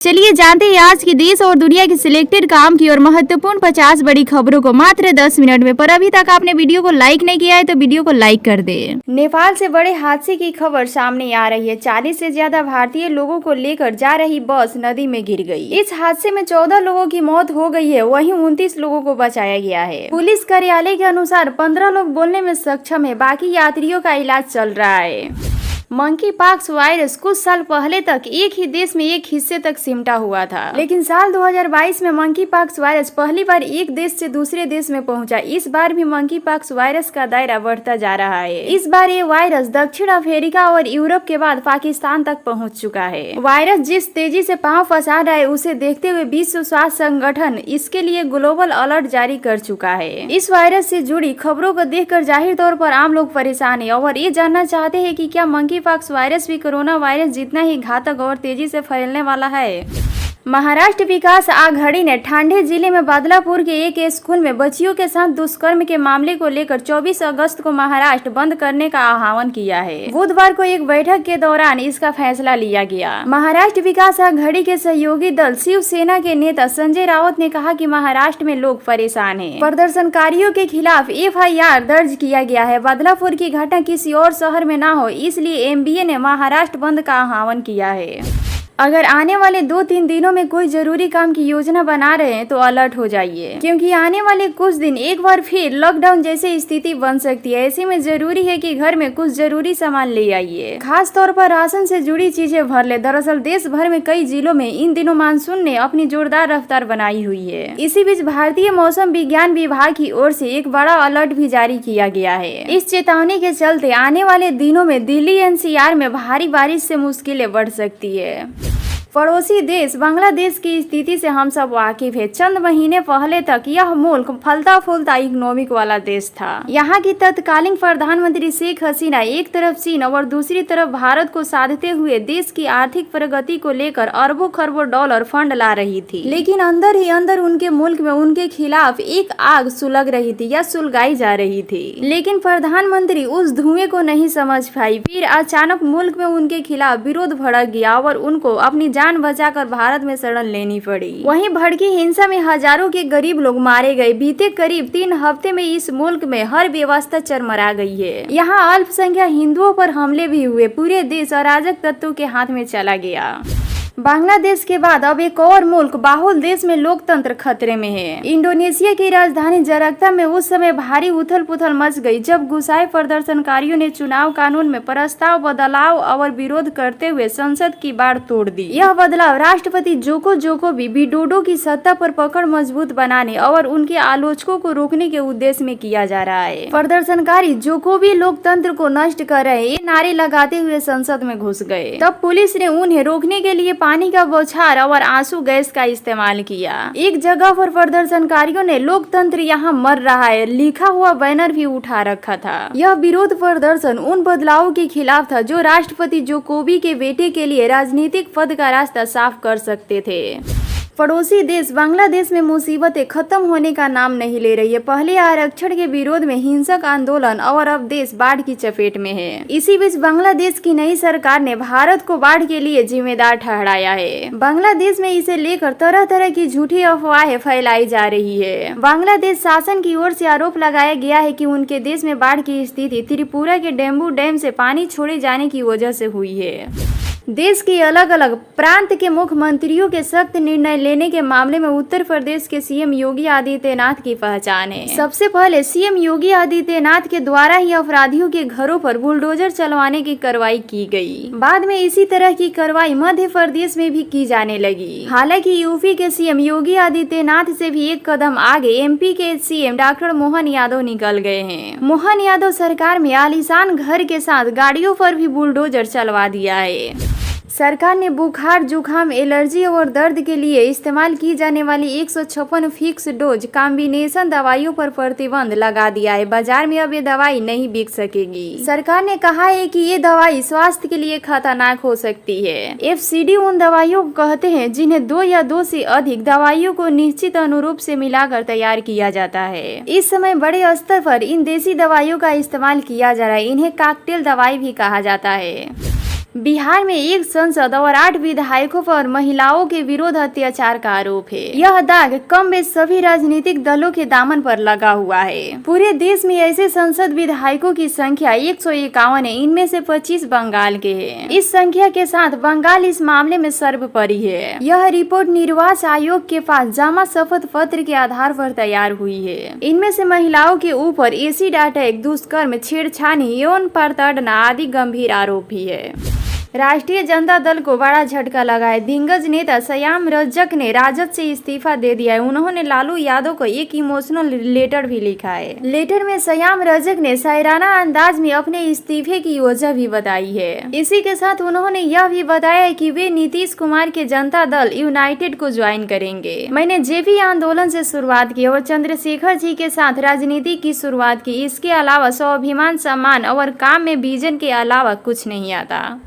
चलिए जानते हैं आज की देश और दुनिया की सिलेक्टेड काम की और महत्वपूर्ण 50 बड़ी खबरों को मात्र 10 मिनट में। पर अभी तक आपने वीडियो को लाइक नहीं किया है तो वीडियो को लाइक कर दे। नेपाल से बड़े हादसे की खबर सामने आ रही है। 40 से ज्यादा भारतीय लोगों को लेकर जा रही बस नदी में गिर गई। इस हादसे में 14 लोगों की मौत हो गई है, वहीं 29 लोगों को बचाया गया है। पुलिस कार्यालय के अनुसार 15 लोग बोलने में सक्षम है, बाकी यात्रियों का इलाज चल रहा है। मंकी पॉक्स वायरस कुछ साल पहले तक एक ही देश में एक हिस्से तक सिमटा हुआ था, लेकिन साल 2022 में मंकी पॉक्स वायरस पहली बार एक देश से दूसरे देश में पहुंचा। इस बार भी मंकी पॉक्स वायरस का दायरा बढ़ता जा रहा है। इस बार ये वायरस दक्षिण अफ्रीका और यूरोप के बाद पाकिस्तान तक पहुंच चुका है। वायरस जिस तेजी से पांव पसार रहा है, उसे देखते हुए विश्व स्वास्थ्य संगठन इसके लिए ग्लोबल अलर्ट जारी कर चुका है। इस वायरस से जुड़ी खबरों को देखकर जाहिर तौर पर आम लोग परेशान है और ये जानना चाहते हैं कि क्या मंकी पॉक्स वायरस भी कोरोना वायरस जितना ही घातक और तेजी से फैलने वाला है। महाराष्ट्र विकास आघाड़ी ने ठांडे जिले में बदलापुर के एक स्कूल में बच्चियों के साथ दुष्कर्म के मामले को लेकर 24 अगस्त को महाराष्ट्र बंद करने का आह्वान किया है। बुधवार को एक बैठक के दौरान इसका फैसला लिया गया। महाराष्ट्र विकास आघाड़ी के सहयोगी दल शिवसेना के नेता संजय राउत ने कहा कि महाराष्ट्र में लोग परेशान हैं। प्रदर्शनकारियों के खिलाफ FIR दर्ज किया गया है। बदलापुर की घटना किसी और शहर में न हो, इसलिए MBA ने महाराष्ट्र बंद का आह्वान किया है। अगर आने वाले 2-3 दिनों में कोई जरूरी काम की योजना बना रहे हैं तो अलर्ट हो जाइए, क्योंकि आने वाले कुछ दिन एक बार फिर लॉकडाउन जैसी स्थिति बन सकती है। ऐसे में जरूरी है कि घर में कुछ जरूरी सामान ले आइए, खास तौर पर राशन से जुड़ी चीजें भर ले। दरअसल देश भर में कई जिलों में इन दिनों मानसून ने अपनी जोरदार रफ्तार बनाई हुई है। इसी बीच भारतीय मौसम विज्ञान विभाग की ओर से एक बड़ा अलर्ट भी जारी किया गया है। इस चेतावनी के चलते आने वाले दिनों में दिल्ली NCR में भारी बारिश से मुश्किलें बढ़ सकती है। पड़ोसी देश बांग्लादेश की स्थिति से हम सब वाकिफ है। चंद महीने पहले तक यह मुल्क फलता फूलता इकोनॉमिक वाला देश था। यहाँ की तत्कालीन प्रधानमंत्री शेख हसीना एक तरफ चीन और दूसरी तरफ भारत को साधते हुए देश की आर्थिक प्रगति को लेकर अरबों खरबों डॉलर फंड ला रही थी, लेकिन अंदर ही अंदर उनके मुल्क में उनके खिलाफ एक आग सुलग रही थी या सुलगाई जा रही थी। लेकिन प्रधानमंत्री उस धुएं को नहीं समझ पाई। फिर अचानक मुल्क में उनके खिलाफ विरोध भड़क गया और उनको अपनी जान बचाकर भारत में शरण लेनी पड़ी। वहीं भड़की हिंसा में हजारों के गरीब लोग मारे गए। बीते करीब 3 हफ्ते में इस मुल्क में हर व्यवस्था चरमरा गई है। यहाँ अल्पसंख्यक हिंदुओं पर हमले भी हुए। पूरे देश अराजक तत्वों के हाथ में चला गया। बांग्लादेश के बाद अब एक और मुल्क बाहुल देश में लोकतंत्र खतरे में है। इंडोनेशिया की राजधानी जकार्ता में उस समय भारी उथल पुथल मच गई जब गुस्साए प्रदर्शनकारियों ने चुनाव कानून में प्रस्ताव बदलाव और विरोध करते हुए संसद की बाड़ तोड़ दी। यह बदलाव राष्ट्रपति जोको विडोडो की सत्ता पर पकड़ मजबूत बनाने और उनके आलोचकों को रोकने के उद्देश्य में किया जा रहा है। प्रदर्शनकारी जोकोवी लोकतंत्र को नष्ट कर रहे ये नारे लगाते हुए संसद में घुस गए। तब पुलिस ने उन्हें रोकने के लिए पानी का बौछार और आंसू गैस का इस्तेमाल किया। एक जगह पर प्रदर्शनकारियों ने लोकतंत्र यहाँ मर रहा है लिखा हुआ बैनर भी उठा रखा था। यह विरोध प्रदर्शन उन बदलावों के खिलाफ था जो राष्ट्रपति जोकोवी के बेटे के लिए राजनीतिक पद का रास्ता साफ कर सकते थे। पड़ोसी देश बांग्लादेश में मुसीबतें खत्म होने का नाम नहीं ले रही है। पहले आरक्षण के विरोध में हिंसक आंदोलन और अब देश बाढ़ की चपेट में है। इसी बीच बांग्लादेश की नई सरकार ने भारत को बाढ़ के लिए जिम्मेदार ठहराया है। बांग्लादेश में इसे लेकर तरह तरह की झूठी अफवाहें फैलाई जा रही है। बांग्लादेश शासन की ओर से आरोप लगाया गया है कि उनके देश में बाढ़ की स्थिति त्रिपुरा के डेम्बू डैम से पानी छोड़े जाने की वजह से हुई है। देश के अलग अलग प्रांत के मुख्यमंत्रियों के सख्त निर्णय लेने के मामले में उत्तर प्रदेश के CM योगी आदित्यनाथ की पहचान है। सबसे पहले CM योगी आदित्यनाथ के द्वारा ही अपराधियों के घरों पर बुलडोजर चलवाने की कार्रवाई की गई। बाद में इसी तरह की कार्रवाई मध्य प्रदेश में भी की जाने लगी। हालांकि यूपी के CM योगी आदित्यनाथ से भी एक कदम आगे MP के CM डॉक्टर मोहन यादव निकल गए हैं। मोहन यादव सरकार में आलीशान घर के साथ गाड़ियों पर भी बुलडोजर चलवा दिया है। सरकार ने बुखार जुखाम एलर्जी और दर्द के लिए इस्तेमाल की जाने वाली 156 फिक्स डोज कॉम्बिनेशन दवाइयों पर प्रतिबंध लगा दिया है। बाजार में अब ये दवाई नहीं बिक सकेगी। सरकार ने कहा है कि ये दवाई स्वास्थ्य के लिए खतरनाक हो सकती है। FCD उन दवाइयों को कहते हैं जिन्हें 2 या 2 से अधिक दवाइयों को निश्चित अनुरूप से मिलाकर तैयार किया जाता है। इस समय बड़े स्तर पर इन देसी दवाइयों का इस्तेमाल किया जा रहा है। इन्हें कॉकटेल दवाई भी कहा जाता है। बिहार में एक सांसद और 8 विधायकों पर महिलाओं के विरोध अत्याचार का आरोप है। यह दाग कम बेश सभी राजनीतिक दलों के दामन पर लगा हुआ है। पूरे देश में ऐसे संसद विधायकों की संख्या 151 है, इनमें से 25 बंगाल के हैं। इस संख्या के साथ बंगाल इस मामले में सर्वोपरि है। यह रिपोर्ट निर्वाचन आयोग के पास जमा शपथ पत्र के आधार पर तैयार हुई है। इनमें से महिलाओं के ऊपर एसिड अटैक, दुष्कर्म, छेड़छाड़ी, यौन प्रताड़ना आदि गंभीर आरोप भी है। राष्ट्रीय जनता दल को बड़ा झटका लगा है। दिग्गज नेता श्याम रजक ने राजद से इस्तीफा दे दिया है। उन्होंने लालू यादव को एक इमोशनल लेटर भी लिखा है। लेटर में श्याम रजक ने शायराना अंदाज में अपने इस्तीफे की वजह भी बताई है। इसी के साथ उन्होंने यह भी बताया है कि वे नीतीश कुमार के जनता दल यूनाइटेड को ज्वाइन करेंगे। मैंने जेपी आंदोलन से शुरुआत की और चंद्रशेखर जी के साथ राजनीति की शुरुआत की। इसके अलावा स्वाभिमान, सम्मान और काम में विजन के अलावा कुछ नहीं आता।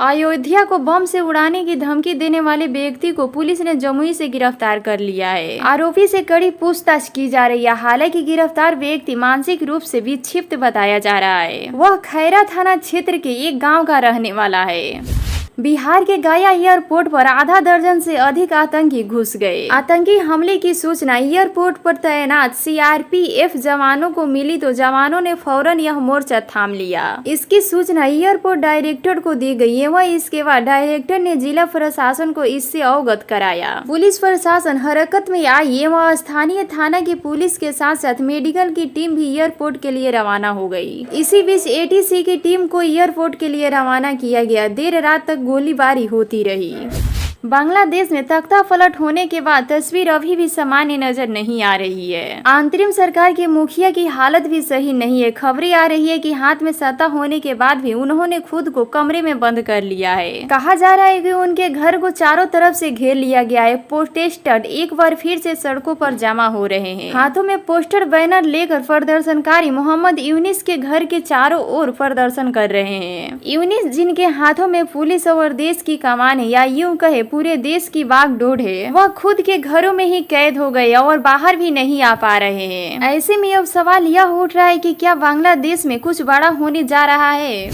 अयोध्या को बम से उड़ाने की धमकी देने वाले व्यक्ति को पुलिस ने जमुई से गिरफ्तार कर लिया है। आरोपी से कड़ी पूछताछ की जा रही है। हालांकि गिरफ्तार व्यक्ति मानसिक रूप से विक्षिप्त बताया जा रहा है। वह खैरा थाना क्षेत्र के एक गांव का रहने वाला है। बिहार के गया एयरपोर्ट पर आधा दर्जन से अधिक आतंकी घुस गए। आतंकी हमले की सूचना एयरपोर्ट पर तैनात सीआरपीएफ जवानों को मिली तो जवानों ने फौरन यह मोर्चा थाम लिया। इसकी सूचना एयरपोर्ट डायरेक्टर को दी गई एवं इसके बाद डायरेक्टर ने जिला प्रशासन को इससे अवगत कराया। पुलिस प्रशासन हरकत में आई एवं स्थानीय थाना की पुलिस के साथ साथ मेडिकल की टीम भी एयरपोर्ट के लिए रवाना हो गई। इसी बीच एटीसी की टीम को एयरपोर्ट के लिए रवाना किया गया। देर रात तक गोलीबारी होती रही। बांग्लादेश में तख्ता पलट होने के बाद तस्वीर अभी भी सामान्य नजर नहीं आ रही है। अंतरिम सरकार के मुखिया की हालत भी सही नहीं है। खबरें आ रही है कि हाथ में सत्ता होने के बाद भी उन्होंने खुद को कमरे में बंद कर लिया है। कहा जा रहा है कि उनके घर को चारों तरफ से घेर लिया गया है। प्रोटेस्टर एक बार फिर से सड़कों पर जमा हो रहे हैं। हाथों में पोस्टर बैनर लेकर प्रदर्शनकारी मोहम्मद यूनिस के घर के चारों ओर प्रदर्शन कर रहे हैं। यूनिस जिनके हाथों में पुलिस और देश की कमान है या यूं कहे पूरे देश की बागडोर है, वह खुद के घरों में ही कैद हो गए और बाहर भी नहीं आ पा रहे हैं। ऐसे में अब सवाल यह उठ रहा है कि क्या बांग्लादेश में कुछ बड़ा होने जा रहा है।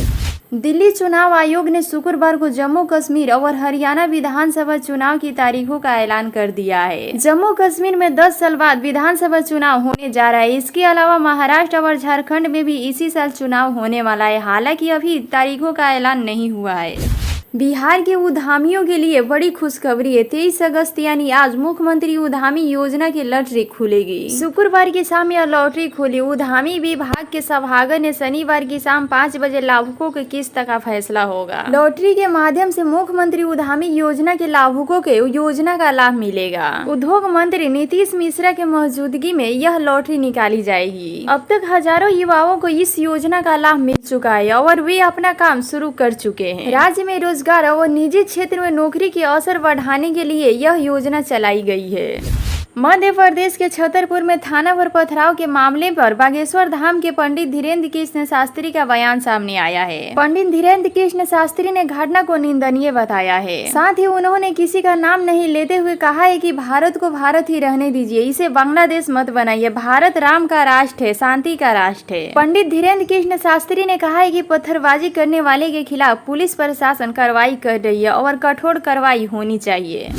दिल्ली चुनाव आयोग ने शुक्रवार को जम्मू कश्मीर और हरियाणा विधानसभा चुनाव की तारीखों का ऐलान कर दिया है। जम्मू कश्मीर में 10 साल बाद विधानसभा चुनाव होने जा रहा है। इसके अलावा महाराष्ट्र और झारखंड में भी इसी साल चुनाव होने वाला है। हालांकि अभी तारीखों का ऐलान नहीं हुआ है। बिहार के उद्यमियों के लिए बड़ी खुशखबरी है। 23 अगस्त यानी आज मुख्यमंत्री उद्यमी योजना की लॉटरी खुलेगी। शुक्रवार की शाम यह लॉटरी खुली। उद्यमी विभाग के सभागार ने शनिवार की शाम 5 बजे लाभुकों की किस्त का फैसला होगा। लॉटरी के माध्यम से मुख्यमंत्री उद्यमी योजना के लाभुकों के योजना का लाभ मिलेगा। उद्योग मंत्री नीतीश मिश्रा के मौजूदगी में यह लॉटरी निकाली जाएगी। अब तक हजारों युवाओं को इस योजना का लाभ मिल चुका है और वे अपना काम शुरू कर चुके हैं। राज्य में रोजगार और निजी क्षेत्र में नौकरी के अवसर बढ़ाने के लिए यह योजना चलाई गई है। मध्य प्रदेश के छतरपुर में थाना पर पथराव के मामले पर बागेश्वर धाम के पंडित धीरेन्द्र कृष्ण शास्त्री का बयान सामने आया है। पंडित धीरेन्द्र कृष्ण शास्त्री ने घटना को निंदनीय बताया है। साथ ही उन्होंने किसी का नाम नहीं लेते हुए कहा है कि भारत को भारत ही रहने दीजिए, इसे बांग्लादेश मत बनाइए। भारत राम का राष्ट्र है, शांति का राष्ट्र है। पंडित धीरेन्द्र कृष्ण शास्त्री ने कहा है कि पत्थरबाजी करने वाले के खिलाफ पुलिस प्रशासन कार्रवाई कर रही है और कठोर कार्रवाई होनी चाहिए।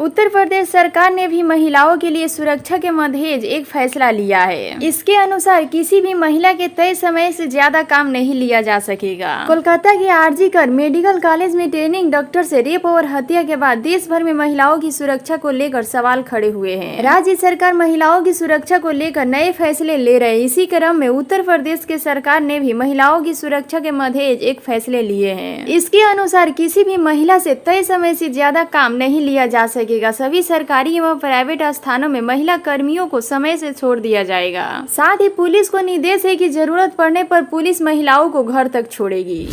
उत्तर प्रदेश सरकार ने भी महिलाओं के लिए सुरक्षा के मद्देज एक फैसला लिया है। इसके अनुसार किसी भी महिला के तय समय से ज्यादा काम नहीं लिया जा सकेगा। कोलकाता के आरजीकर मेडिकल कॉलेज में ट्रेनिंग डॉक्टर से रेप और हत्या के बाद देश भर में महिलाओं की सुरक्षा को लेकर सवाल खड़े हुए हैं। राज्य सरकार महिलाओं की सुरक्षा को लेकर नए फैसले ले रहे हैं। इसी क्रम में उत्तर प्रदेश के सरकार ने भी महिलाओं की सुरक्षा के मद्देज एक फैसले लिए हैं। इसके अनुसार किसी भी महिला से तय समय से ज्यादा काम नहीं लिया जा सकेगा। सभी सरकारी एवं प्राइवेट स्थानों में महिला कर्मियों को समय से छोड़ दिया जाएगा। साथ ही पुलिस को निर्देश है कि जरूरत पड़ने पर पुलिस महिलाओं को घर तक छोड़ेगी।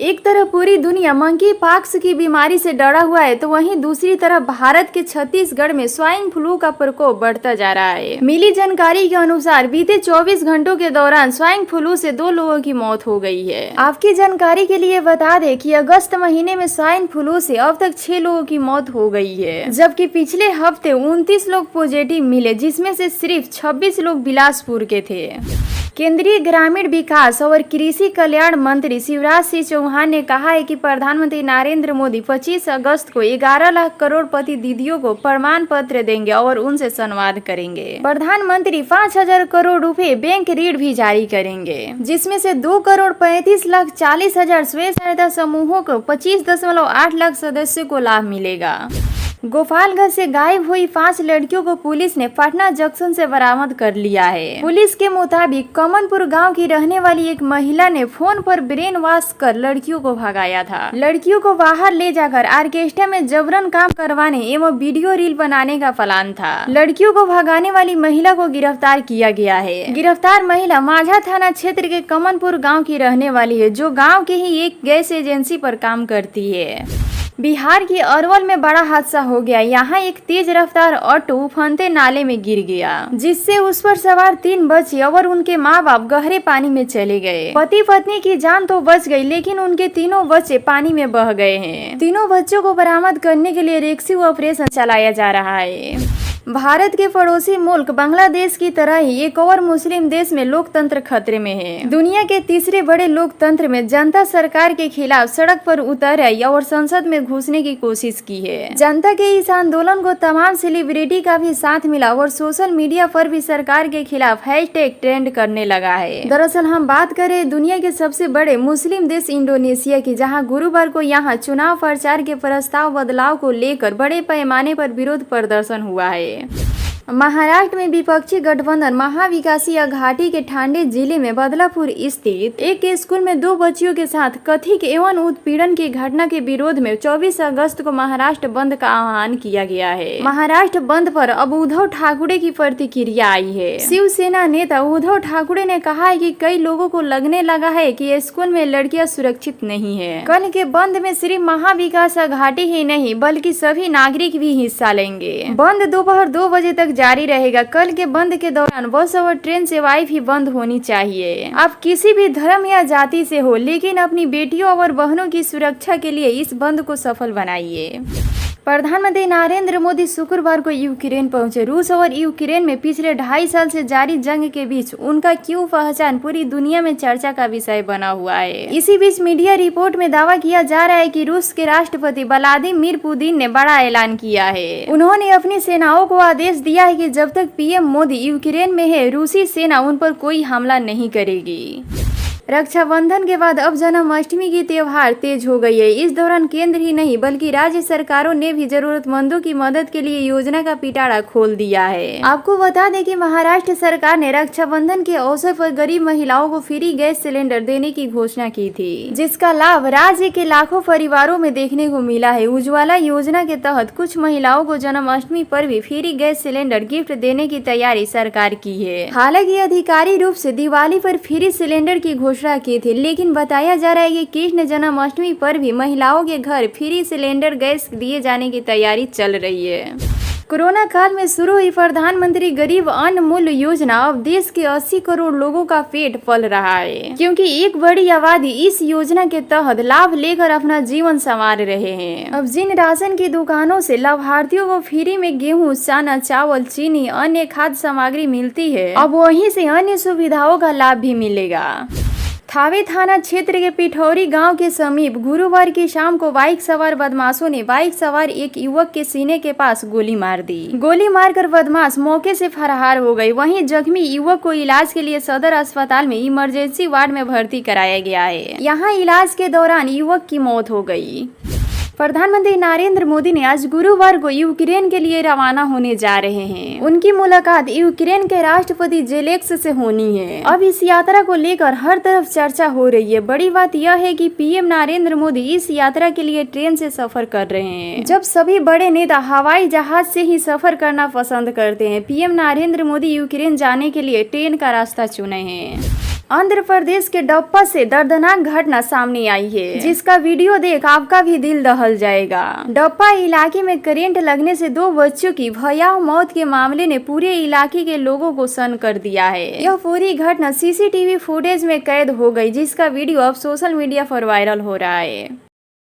एक तरफ पूरी दुनिया मंकी पॉक्स की बीमारी से डरा हुआ है तो वहीं दूसरी तरफ भारत के छत्तीसगढ़ में स्वाइन फ्लू का प्रकोप बढ़ता जा रहा है। मिली जानकारी के अनुसार बीते 24 घंटों के दौरान स्वाइन फ्लू से 2 लोगों की मौत हो गई है। आपकी जानकारी के लिए बता दें कि अगस्त महीने में स्वाइन फ्लू से अब तक 6 लोगों की मौत हो गई है, जबकि पिछले हफ्ते 29 लोग पॉजिटिव मिले, जिसमें से सिर्फ 26 लोग बिलासपुर के थे। केंद्रीय ग्रामीण विकास और कृषि कल्याण मंत्री शिवराज सिंह चौहान ने कहा है कि प्रधानमंत्री नरेंद्र मोदी 25 अगस्त को 11 लाख करोड़पति दीदियों को प्रमाण पत्र देंगे और उनसे संवाद करेंगे। प्रधानमंत्री 5,000 करोड़ रुपए बैंक ऋण भी जारी करेंगे, जिसमें से 2,35,40,000 स्वयं सहायता समूहों को 25.8 लाख सदस्यों को लाभ मिलेगा। गोपालगंज से गायब हुई 5 लड़कियों को पुलिस ने पटना जंक्शन से बरामद कर लिया है। पुलिस के मुताबिक कमनपुर गांव की रहने वाली एक महिला ने फोन पर ब्रेन वॉश कर लड़कियों को भगाया था। लड़कियों को बाहर ले जाकर ऑर्केस्ट्रा में जबरन काम करवाने एवं वीडियो रील बनाने का प्लान था। लड़कियों को भगाने वाली महिला को गिरफ्तार किया गया है। गिरफ्तार महिला माझा थाना क्षेत्र के कमनपुर गाँव की रहने वाली है, जो गाँव के ही एक गैस एजेंसी पर काम करती है। बिहार के अरवल में बड़ा हादसा हो गया। यहाँ एक तेज रफ्तार ऑटो उफनते नाले में गिर गया, जिससे उस पर सवार 3 बच्चे और उनके माँ बाप गहरे पानी में चले गए। पति पत्नी की जान तो बच गई, लेकिन उनके तीनों बच्चे पानी में बह गए हैं। तीनों बच्चों को बरामद करने के लिए रेस्क्यू ऑपरेशन चलाया जा रहा है। भारत के पड़ोसी मुल्क बांग्लादेश की तरह ही एक और मुस्लिम देश में लोकतंत्र खतरे में है। दुनिया के तीसरे बड़े लोकतंत्र में जनता सरकार के खिलाफ सड़क पर उतर आई और संसद में घुसने की कोशिश की है। जनता के इस आंदोलन को तमाम सेलिब्रिटी का भी साथ मिला और सोशल मीडिया पर भी सरकार के खिलाफ हैशटैग ट्रेंड करने लगा है। दरअसल हम बात करें दुनिया के सबसे बड़े मुस्लिम देश इंडोनेशिया की, जहाँ गुरुवार को यहाँ चुनाव प्रचार के प्रस्ताव बदलाव को लेकर बड़े पैमाने पर विरोध प्रदर्शन हुआ है। महाराष्ट्र में विपक्षी गठबंधन महाविकासी अघाड़ी के ठाणे जिले में बदलापुर स्थित एक स्कूल में 2 बच्चियों के साथ कथित एवं उत्पीड़न की घटना के विरोध में 24 अगस्त को महाराष्ट्र बंद का आह्वान किया गया है। महाराष्ट्र बंद पर अब उद्धव ठाकरे की प्रतिक्रिया आई है। शिवसेना नेता उद्धव ठाकरे ने कहा है कि कई लोगों को लगने लगा है कि स्कूल में लड़कियां सुरक्षित नहीं है। कल के बंद में सिर्फ महाविकास अघाड़ी ही नहीं बल्कि सभी नागरिक भी हिस्सा लेंगे। बंद दोपहर 2 बजे तक जारी रहेगा। कल के बंद के दौरान बस और ट्रेन सेवाएं भी बंद होनी चाहिए। आप किसी भी धर्म या जाति से हो, लेकिन अपनी बेटियों और बहनों की सुरक्षा के लिए इस बंद को सफल बनाइए। प्रधानमंत्री नरेंद्र मोदी शुक्रवार को यूक्रेन पहुंचे। रूस और यूक्रेन में पिछले 2.5 साल से जारी जंग के बीच उनका क्यों पहचान पूरी दुनिया में चर्चा का विषय बना हुआ है। इसी बीच मीडिया रिपोर्ट में दावा किया जा रहा है कि रूस के राष्ट्रपति व्लादिमीर पुतिन ने बड़ा ऐलान किया है। उन्होंने अपनी सेनाओं को आदेश दिया है कि जब तक पीएम मोदी यूक्रेन में है, रूसी सेना उन पर कोई हमला नहीं करेगी। रक्षाबंधन के बाद अब जन्माष्टमी की त्योहार तेज हो गई है। इस दौरान केंद्र ही नहीं बल्कि राज्य सरकारों ने भी जरूरतमंदों की मदद के लिए योजना का पिटारा खोल दिया है। आपको बता दें कि महाराष्ट्र सरकार ने रक्षाबंधन के अवसर पर गरीब महिलाओं को फ्री गैस सिलेंडर देने की घोषणा की थी, जिसका लाभ राज्य के लाखों परिवारों में देखने को मिला है। उज्ज्वला योजना के तहत कुछ महिलाओं को जन्माष्टमी पर भी फ्री गैस सिलेंडर गिफ्ट देने की तैयारी सरकार की है। हालांकि आधिकारिक रूप से दिवाली पर फ्री सिलेंडर की घोषणा की थी, लेकिन बताया जा रहा है कि कृष्ण जन्माष्टमी पर भी महिलाओं के घर फ्री सिलेंडर गैस दिए जाने की तैयारी चल रही है। कोरोना काल में शुरू हुई प्रधानमंत्री गरीब अन्न मूल्य योजना अब देश के 80 करोड़ लोगों का पेट पल रहा है, क्योंकि एक बड़ी आबादी इस योजना के तहत लाभ लेकर अपना जीवन संवार रहे हैं। अब जिन राशन की दुकानों से लाभार्थियों को फ्री में गेहूं, चना, चावल, चीनी, अन्य खाद्य सामग्री मिलती है, अब वहीं से अन्य सुविधाओं का लाभ भी मिलेगा। थावे थाना क्षेत्र के पिठौरी गांव के समीप गुरुवार की शाम को बाइक सवार बदमाशों ने बाइक सवार एक युवक के सीने के पास गोली मार दी। गोली मारकर बदमाश मौके से फरार हो गए। वहीं जख्मी युवक को इलाज के लिए सदर अस्पताल में इमरजेंसी वार्ड में भर्ती कराया गया है। यहां इलाज के दौरान युवक की मौत हो गई। प्रधानमंत्री नरेंद्र मोदी ने आज गुरुवार को यूक्रेन के लिए रवाना होने जा रहे हैं। उनकी मुलाकात यूक्रेन के राष्ट्रपति जेलेंस्की से होनी है। अब इस यात्रा को लेकर हर तरफ चर्चा हो रही है। बड़ी बात यह है कि पीएम नरेंद्र मोदी इस यात्रा के लिए ट्रेन से सफर कर रहे हैं, जब सभी बड़े नेता हवाई जहाज से ही सफर करना पसंद करते हैं। पीएम नरेंद्र मोदी यूक्रेन जाने के लिए ट्रेन का रास्ता चुने हैं। आंध्र प्रदेश के डप्पा से दर्दनाक घटना सामने आई है, जिसका वीडियो देख आपका भी दिल दहल जाएगा। डप्पा इलाके में करंट लगने से 2 बच्चों की भयावह मौत के मामले ने पूरे इलाके के लोगों को सन्न कर दिया है। यह पूरी घटना सीसीटीवी फुटेज में कैद हो गई, जिसका वीडियो अब सोशल मीडिया पर वायरल हो रहा है।